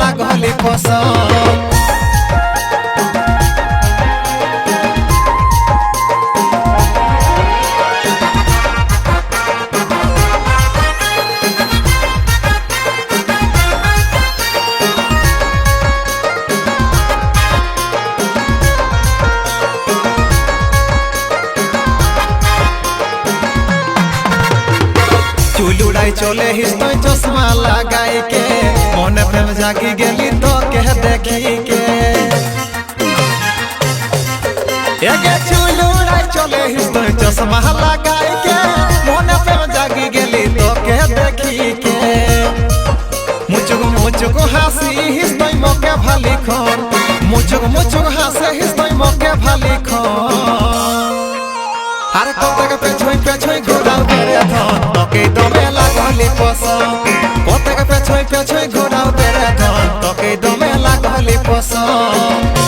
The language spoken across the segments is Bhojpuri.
लागली पसंद। चूल उड़ाई चले हिस्टोई चश्मा लगाई के मन प्रेम जागी गेली तो कह देखी के एगे चूल उड़ाई चले हिस्टोई चश्मा लगाई के मन प्रेम जागी गेली तो कह देखी के मुचुक हासी हिस्टोई मोके भाली खन मुचुक हासे हिस्टोई मोके भाली खन। अरे कोतक पेछोई घोड़ा तेरे धन तोके दमे लागली पसंद। कोतक पेछोई घोड़ा तेरे धन तोके दमे लागली पसंद।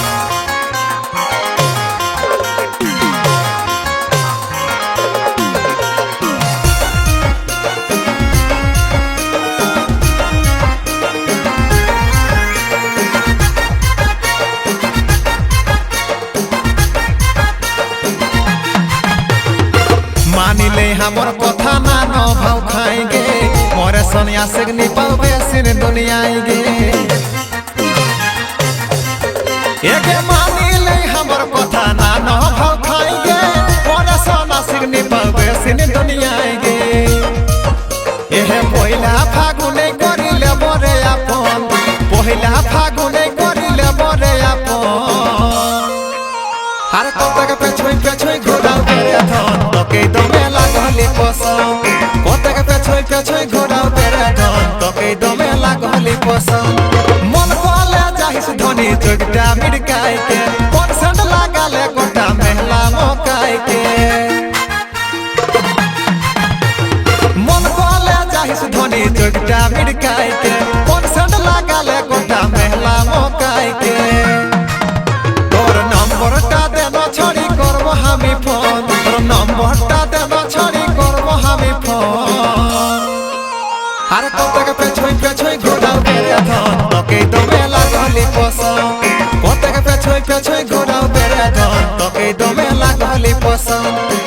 मानिले हमर कथा ना न भाव खाएंगे मोरे सोनिया से नहीं पावे सिर दुनिया गे एके मानिले हमर कथा ना न भाव खाएंगे मोरे सोना से नहीं पावे सिर दुनिया गे एहे पहिला फागुने करिले मोरे आपन पहिला फागुने करिले मोरे आपन। अरे कोतक पेछोई घोड़ा तेरे धन तोके दमे लागली पसंद। कोतक पेछोई घोड़ा तेरे धन तोके दमे लागली पसंद। मन कोले जाहिस धनी चोकटा मिड़काई के पसंद लागले कोटा महला मोकाई के मन कोले जाहिस धनी चोकटा मिड़काई के पसंद लागले कोटा महला मोकाई के छड़ी करब हामी फोन तोर नंबरटा देब छड़ी करब हामी फोन। अरे कोतक पेछोई घोड़ा तेरे धन तोके दमे लागली पसंद। कोतक पेछोई घोड़ा तेरे धन तोके दमे लागली पसंद।